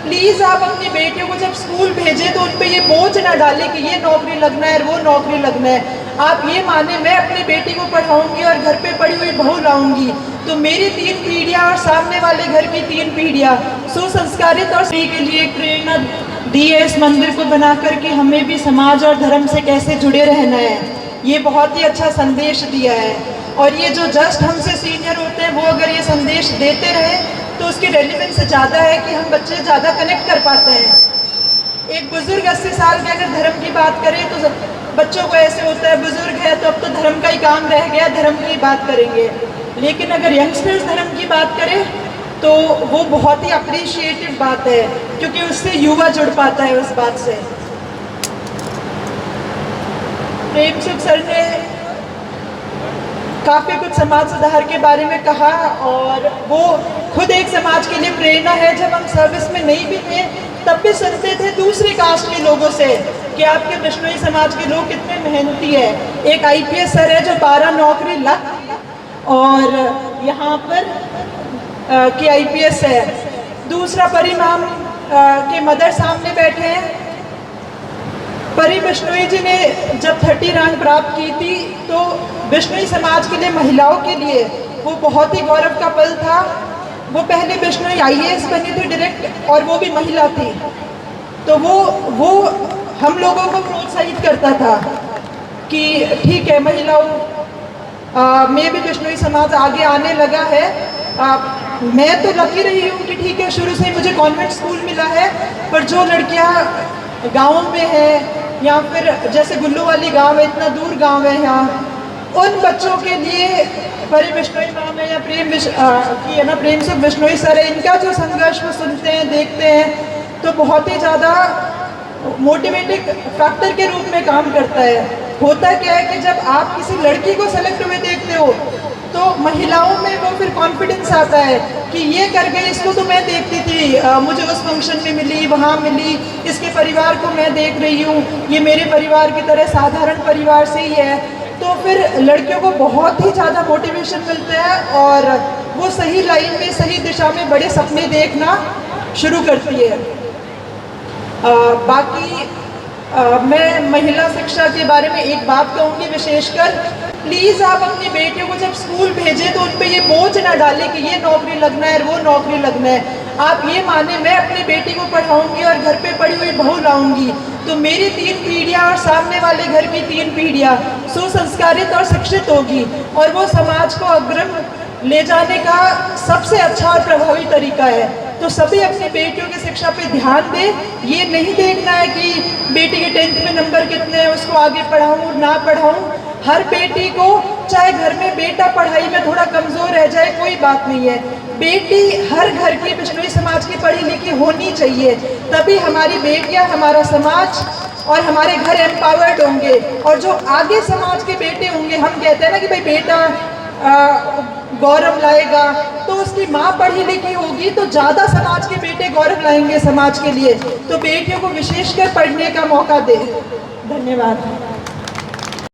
Please आप अपनी बेटियों को जब स्कूल भेजें तो उन पे ये बोझ ना डालें कि ये नौकरी लगना है और वो नौकरी लगना है। आप ये माने मैं अपनी बेटी को पढ़ाऊंगी और घर पे पढ़ी हुई बहू लाऊंगी तो मेरी 3 पीढ़ियाँ और सामने वाले घर की 3 पीढ़ियाँ सुसंस्कारित और सही के लिए एक प्रेरणा दी है इस मंदिर को बना कर कि हमें भी समाज और धर्म से कैसे जुड़े रहना है। ये बहुत ही अच्छा संदेश दिया है और ये जो जस्ट हमसे सीनियर होते हैं वो अगर ये संदेश देते रहे तो उसकी रेलिवेंस ज़्यादा है कि हम बच्चे ज़्यादा कनेक्ट कर पाते हैं। एक बुजुर्ग 80 साल के अगर धर्म की बात करें तो बच्चों को ऐसे होता है बुजुर्ग है तो अब तो धर्म का ही काम रह गया, धर्म की बात करेंगे। लेकिन अगर यंगस्टर्स धर्म की बात करें तो वो बहुत ही अप्रिशिएटिव बात है क्योंकि उससे युवा जुड़ पाता है उस बात से। प्रेम सुख सर ने काफ़ी कुछ समाज सुधार के बारे में कहा और वो खुद एक समाज के लिए प्रेरणा है। जब हम सर्विस में नहीं भी थे तब भी सुनते थे दूसरे कास्ट के लोगों से कि आपके बिश्नोई समाज के लोग कितने मेहनती है। एक IPS सर है जो 12 नौकरी लग और यहाँ पर के IPS है। दूसरा परिणाम के मदर सामने बैठे हैं। परी बिश्नोई जी ने जब 30 रैंक प्राप्त की थी तो बिश्नोई समाज के लिए महिलाओं के लिए वो बहुत ही गौरव का पल था। वो पहले बिश्नोई IAS बनी थी डायरेक्ट और वो भी महिला थी तो वो हम लोगों को प्रोत्साहित करता था कि ठीक है महिलाओं में भी बिश्नोई समाज आगे आने लगा है। मैं तो लकी रही हूँ कि ठीक है शुरू से ही मुझे कॉन्वेंट स्कूल मिला है पर जो लड़कियाँ गाँव में है या फिर जैसे गुल्लू वाली गांव है, इतना दूर गांव है यहाँ, उन बच्चों के लिए परी बिश्नोई मैम है या प्रेम सुख बिश्नोई सर है, इनका जो संघर्ष वो सुनते हैं देखते हैं तो बहुत ही ज़्यादा मोटिवेटिंग फैक्टर के रूप में काम करता है। होता क्या है कि जब आप किसी लड़की को सेलेक्ट हुए देखते हो तो महिलाओं में वो फिर कॉन्फिडेंस आता है कि ये कर गई, इसको तो मैं देखती थी, मुझे उस फंक्शन में मिली, वहाँ मिली, इसके परिवार को मैं देख रही हूँ, ये मेरे परिवार की तरह साधारण परिवार से ही है। तो फिर लड़कियों को बहुत ही ज़्यादा मोटिवेशन मिलता है और वो सही लाइन में सही दिशा में बड़े सपने देखना शुरू करती है। बाकी मैं महिला शिक्षा के बारे में एक बात कहूँगी विशेषकर, प्लीज़ आप अपनी बेटियों को जब स्कूल भेजें तो उन पे ये बोझ ना डालें कि ये नौकरी लगना है और वो नौकरी लगना है। आप ये माने मैं अपनी बेटी को पढ़ाऊंगी और घर पे पढ़ी हुई बहू लाऊंगी तो मेरी 3 पीढ़ियाँ और सामने वाले घर की 3 पीढ़ियाँ सुसंस्कारित और शिक्षित होगी और वो समाज को अग्रम ले जाने का सबसे अच्छा और प्रभावी तरीका है। तो सभी अपनी बेटियों की शिक्षा पे ध्यान दें। ये नहीं देखना है कि बेटी के 10th में नंबर कितने हैं, उसको आगे पढ़ाऊँ ना पढ़ाऊँ। हर बेटी को चाहे घर में बेटा पढ़ाई में थोड़ा कमज़ोर रह जाए कोई बात नहीं है, बेटी हर घर की बिश्नोई समाज की पढ़ी लिखी होनी चाहिए, तभी हमारी बेटियाँ, हमारा समाज और हमारे घर एम्पावर्ड होंगे। और जो आगे समाज के बेटे होंगे, हम कहते हैं ना कि भाई बेटा गौरव लाएगा, तो उसकी माँ पढ़ी लिखी होगी तो ज़्यादा समाज के बेटे गौरव लाएंगे समाज के लिए। तो बेटियों को विशेषकर पढ़ने का मौका दें। धन्यवाद।